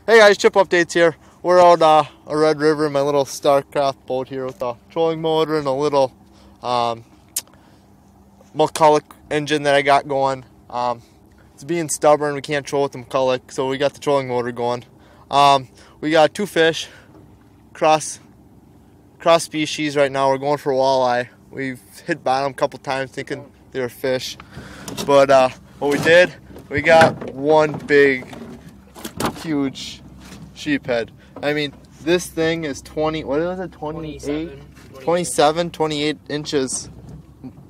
Hey guys, Chipp updates here. We're out a Red River in my little StarCraft boat here with a trolling motor and a little McCulloch engine that I got going. It's being stubborn, we can't troll with the McCulloch, so we got the trolling motor going. We got two fish, cross species right now. We're going for walleye. We've hit bottom a couple times thinking they were fish, but what we did, we got one big huge sheephead. I mean, this thing is 28 inches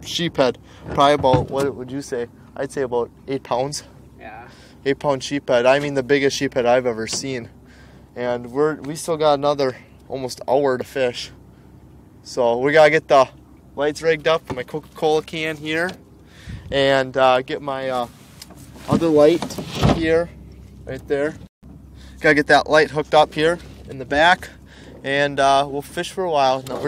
sheephead. Probably about, what would you say? I'd say about 8 pounds. Yeah. 8-pound sheephead. I mean, the biggest sheephead I've ever seen. And we still got another almost hour to fish. So we gotta get the lights rigged up for my Coca-Cola can here, and get my other light here, right there. Gotta get that light hooked up here in the back, and we'll fish for a while. Now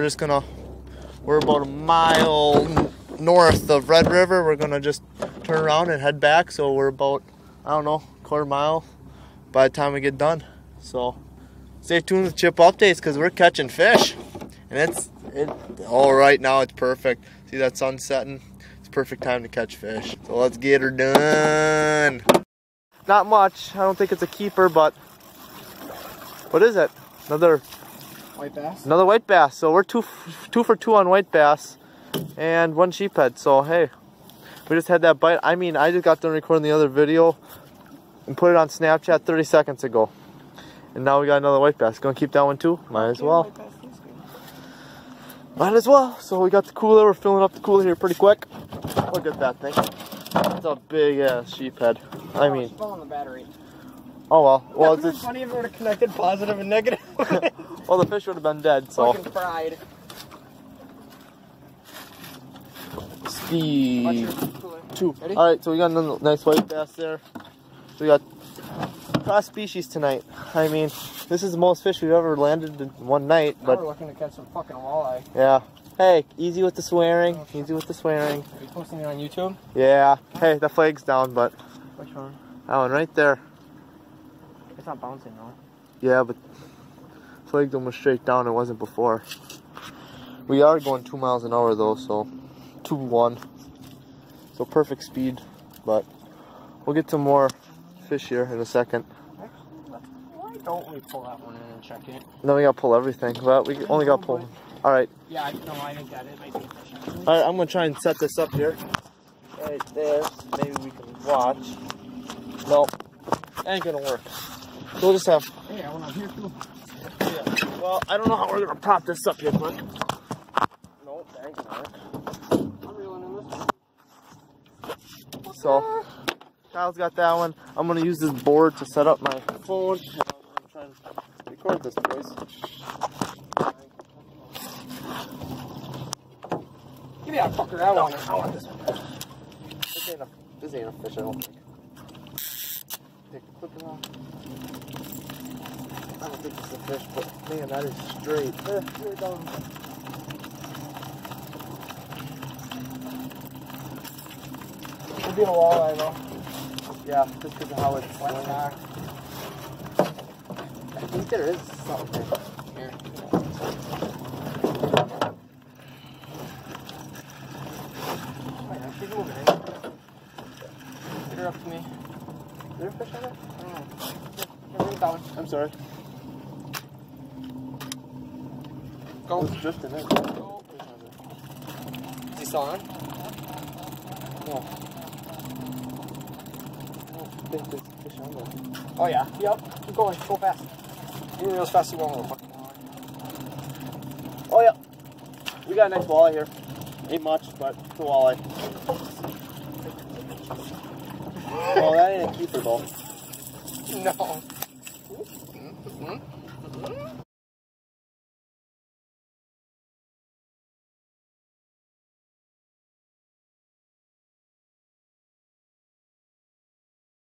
we're about a mile north of Red River. We're gonna just turn around and head back, so we're about, I don't know, quarter mile by the time we get done. So stay tuned with Chipp updates, because we're catching fish, and right now it's perfect. See that sun setting? It's perfect time to catch fish. So let's get her done. Not much. I don't think it's a keeper, but what is it? Another White bass? Another white bass. So we're two for two on white bass and one sheephead. So hey, we just had that bite. I mean, I just got done recording the other video and put it on Snapchat 30 seconds ago. And now we got another white bass. Gonna keep that one too? Might as well. Might as well. So we got the cooler. We're filling up the cooler here pretty quick. Look at that thing. That's a big ass sheephead. I mean, it's on the battery. Oh well. Well, it's funny if it would have connected positive and negative. Well, the fish would have been dead. So. Fucking fried. Speed. Two. Ready? All right. So we got a nice white bass there. So we got cross species tonight. I mean, this is the most fish we've ever landed in one night. Now but we're looking to catch some fucking walleye. Yeah. Hey, easy with the swearing. Easy with the swearing. Are you posting it on YouTube? Yeah. Hey, the flag's down, but. Which one? That one right there. It's not bouncing though. Yeah, but flagged almost straight down. It wasn't before. We are going 2 miles an hour though, so 2-1. So perfect speed, but we'll get some more fish here in a second. Why don't we pull that one in and check it? Then we gotta pull everything. Well, we only gotta pull. All right. Yeah, I think that it might be fish. All right, I'm gonna try and set this up here. Right there. Maybe we can watch. Nope, ain't gonna work. So we'll just have. Hey, I went on here too. Yeah. Well, I don't know how we're gonna prop this up here, quick. Nope, that ain't gonna work. I'm reeling in this. So, Kyle's got that one. I'm gonna use this board to set up my phone. I'm trying to record this, boys. Give me that fucker. I want it. I want this one. This ain't a fish, I don't think. Clip it off. I don't think it's a fish, but man, that is straight. Here it goes. It'll be a walleye though. Yeah, just because of how it's Wet back. I think there is something here. Oh yeah, she's moving in. Get her up to me. Is there a fish on it? I don't know. Here, that one. I'm sorry. Go. It's drifting in. Go. Is he still on? No. I don't think there's a fish on there. Oh yeah. Yep. Keep going. Go fast. You can reel as fast as you want with a fucking walleye. Oh yeah. We got a nice walleye here. Ain't much, but it's a walleye. Oh, that ain't a keeper though. No.